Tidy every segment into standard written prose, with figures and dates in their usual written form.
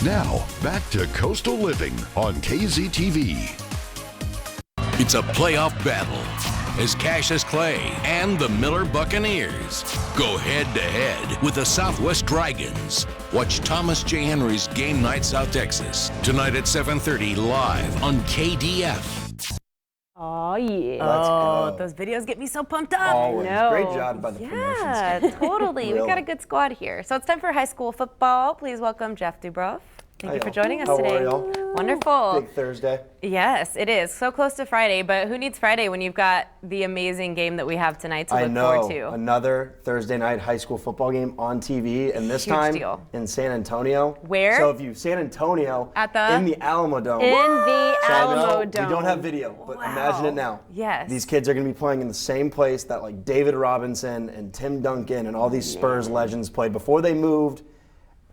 Now, back to Coastal Living on KZTV. It's a playoff battle as Cassius Clay and the Miller Buccaneers go head-to-head with the Southwest Dragons. Watch Thomas J. Henry's Game Night South Texas tonight at 7:30 live on KDF. Oh, yeah. Let's Oh, go. those videos get me so pumped up. Always. No. Great job by the promotions Yeah, team. totally. We've Really. got a good squad here. So it's time for high school football. Please welcome Jeff Dubrow. Thank you for joining us How today. are y'all? Wonderful. Big Thursday. Yes, it is. So close to Friday, but who needs Friday when you've got the amazing game that we have tonight to I look know. forward to? Another Thursday night high school football game on TV, and this Huge time deal. in San Antonio. Where? So if you San Antonio At the? in the Alamodome. In the So I know Alamodome. we don't have video, but imagine it now. Yes. These kids are going to be playing in the same place that like David Robinson and Tim Duncan and all these Spurs legends played before they moved,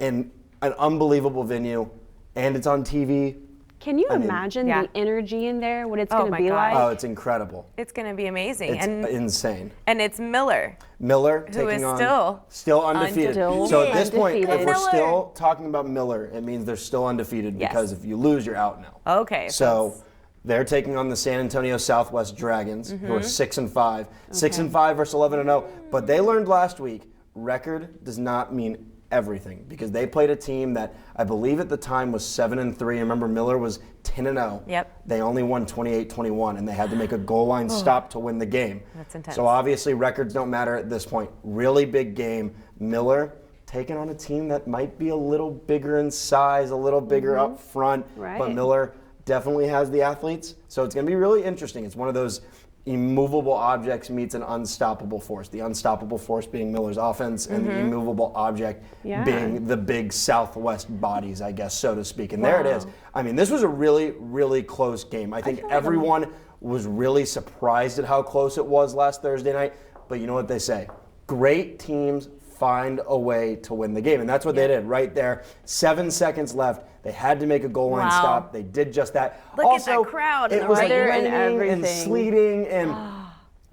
in an unbelievable venue, and it's on TV. Can you I mean, imagine yeah. the energy in there, what it's Oh going my to be God. like? Oh, it's incredible. It's going to be amazing. It's insane. And it's Miller. Miller Who taking is on still undefeated. Still So at this point, if undefeated. we're Miller. still talking about Miller, it means they're still undefeated Yes. because if you lose, you're out now. Okay. So it's- they're taking on the San Antonio Southwest Dragons, who are 6-5, 6-5 versus 11-0. But they learned last week, record does not mean everything because they played a team that I believe at the time was 7-3. Remember, Miller was 10-0. Yep. They only won 28-21, and they had to make a goal line stop to win the game. That's intense. So obviously, records don't matter at this point. Really big game. Miller taking on a team that might be a little bigger in size, a little bigger up front, but Right. Miller definitely has the athletes. So it's going to be really interesting. It's one of those immovable objects meets an unstoppable force. The unstoppable force being Miller's offense and the immovable object Yeah. being the big Southwest bodies, I guess, so to speak. And there it is. I mean, this was a really, really close game. I think everyone was really surprised at how close it was last Thursday night. But you know what they say? Great teams find a way to win the game. And that's what they did right there. 7 seconds left. They had to make a goal line Wow. stop. They did just that. Look at also, that crowd and It the was rain. Weather and raining and everything. sleeting and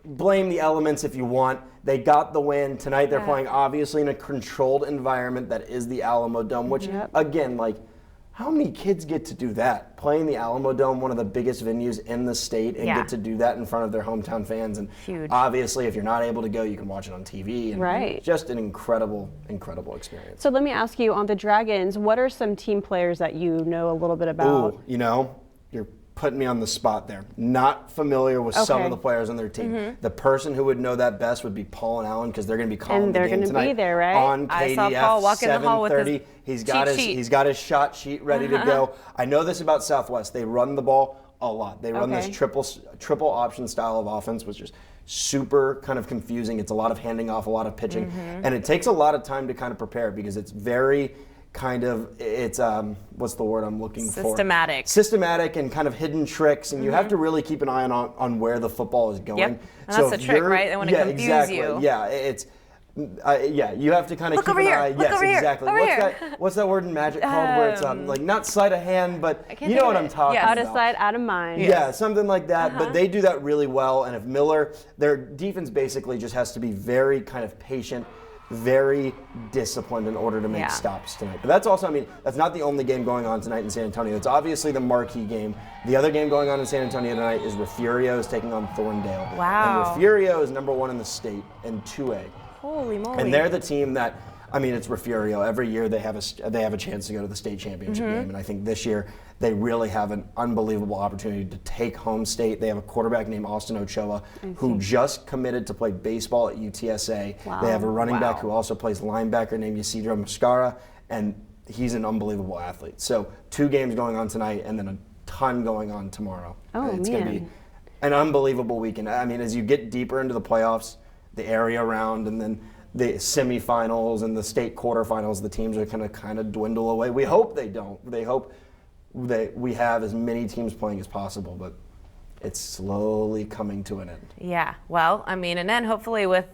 blame the elements if you want. They got the win. Tonight they're playing obviously in a controlled environment that is the Alamodome, which again, like, how many kids get to do that? Playing the Alamodome, one of the biggest venues in the state, and Yeah. get to do that in front of their hometown fans. And Huge. obviously, if you're not able to go, you can watch it on TV. And Right. Just an incredible, incredible experience. So let me ask you, on the Dragons, what are some team players that you know a little bit about? Ooh, you know, you're putting me on the spot there. Not familiar with some Okay. of the players on their team. The person who would know that best would be Paul and Allen because they're going to be calling And the they're game gonna be tonight there, right? on I KDF. saw Paul walk in the hall with his 7:30. He's got cheat his sheet. he's got his shot sheet ready to go. I know this about Southwest. They run the ball a lot. They run this Okay. triple option style of offense, which is super kind of confusing. It's a lot of handing off, a lot of pitching, and it takes a lot of time to kind of prepare because it's very kind of it's what's the word I'm looking for? Systematic and kind of hidden tricks, and you have to really keep an eye on where the football is going. Yep. And that's the if trick, you're- right? They wanna yeah, confuse exactly. you. Yeah, it's. You have to kind of Look keep over an here. eye. Look Yes, over here. exactly. Over here. What's that word in Magic called? Where it's like not sleight of hand, but can't you think know of what I'm it. talking Yeah. about. Out of sight, out of mind. Yeah, something like that. But they do that really well. And if Miller, their defense basically just has to be very kind of patient, very disciplined in order to make stops tonight. But that's also, I mean, that's not the only game going on tonight in San Antonio. It's obviously the marquee game. The other game going on in San Antonio tonight is Refugio is taking on Thorndale. Wow. And Refugio is #1 in the state in 2A. Holy moly. And they're the team that, I mean, it's Refugio. Every year they have a chance to go to the state championship game, and I think this year they really have an unbelievable opportunity to take home state. They have a quarterback named Austin Ochoa who just committed to play baseball at UTSA. Wow. They have a running back who also plays linebacker named Ysidro Mascara, and he's an unbelievable athlete. So 2 games going on tonight, and then a ton going on tomorrow. Oh, It's going to man. be an unbelievable weekend. I mean, as you get deeper into the playoffs, the area round, and then the semifinals and the state quarterfinals, the teams are going to kind of dwindle away. We hope they don't. They hope that we have as many teams playing as possible, but it's slowly coming to an end. Yeah. Well, I mean, and then hopefully with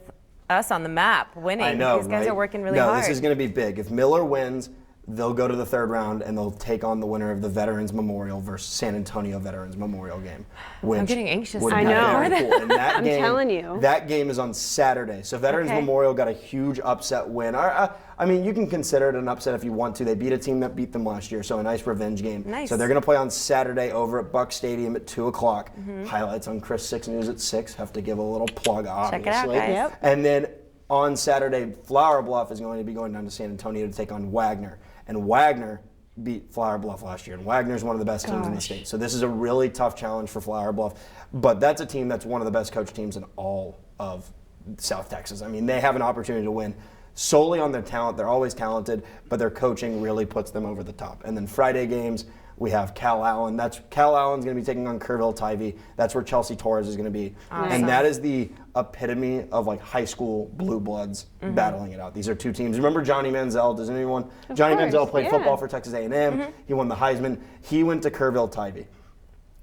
us on the map winning. I know, These guys right? are working really no, hard. this is going to be big. If Miller wins, They'll go to the third round and they'll take on the winner of the Veterans Memorial versus San Antonio Veterans Memorial game. I'm getting anxious. would I be know. very cool. And that I'm game, telling you. That game is on Saturday. So Veterans Memorial got a huge upset win. I mean, you can consider it an upset if you want to. They beat a team that beat them last year, so a nice revenge game. Nice. So they're going to play on Saturday over at Bucs Stadium at 2 o'clock. Highlights on Chris 6 News at 6. Have to give a little plug, obviously. Check it out, guys. Yep. And then on Saturday, Flower Bluff is going to be going down to San Antonio to take on Wagner. And Wagner beat Flower Bluff last year. And Wagner's one of the best teams in the state. So this is a really tough challenge for Flower Bluff. But that's a team that's one of the best coached teams in all of South Texas. I mean, they have an opportunity to win solely on their talent. They're always talented, but their coaching really puts them over the top. And then Friday games, we have Cal Allen. Cal Allen's going to be taking on Kerrville-Tivy. That's where Chelsea Torres is going to be. Awesome. And that is the epitome of like high school blue bloods battling it out. These are two teams. Remember Johnny Manziel? Does anyone? Johnny course, Manziel played yeah. football for Texas A&M. He won the Heisman. He went to Kerrville-Tivy.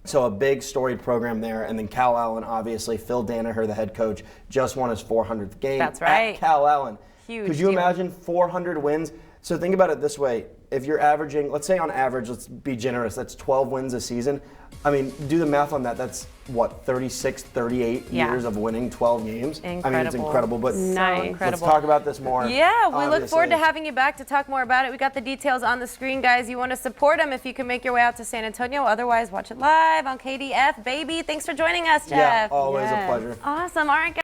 So a big storied program there. And then Cal Allen, obviously, Phil Danaher, the head coach, just won his 400th game. That's right. At Cal Allen. Huge Could you deal. imagine 400 wins? So think about it this way. If you're averaging, let's say on average, let's be generous, that's 12 wins a season. I mean, do the math on that. That's what, 36, 38 Yeah. years of winning 12 games? I mean, it's Incredible. incredible. But Nice. let's Incredible. talk about this more. Yeah, we look obviously. forward to having you back to talk more about it. We got the details on the screen, guys. You want to support them if you can make your way out to San Antonio. Otherwise, watch it live on KDF. Baby, thanks for joining us, Jeff. Yeah, always Yes. a pleasure. Awesome. All right, guys.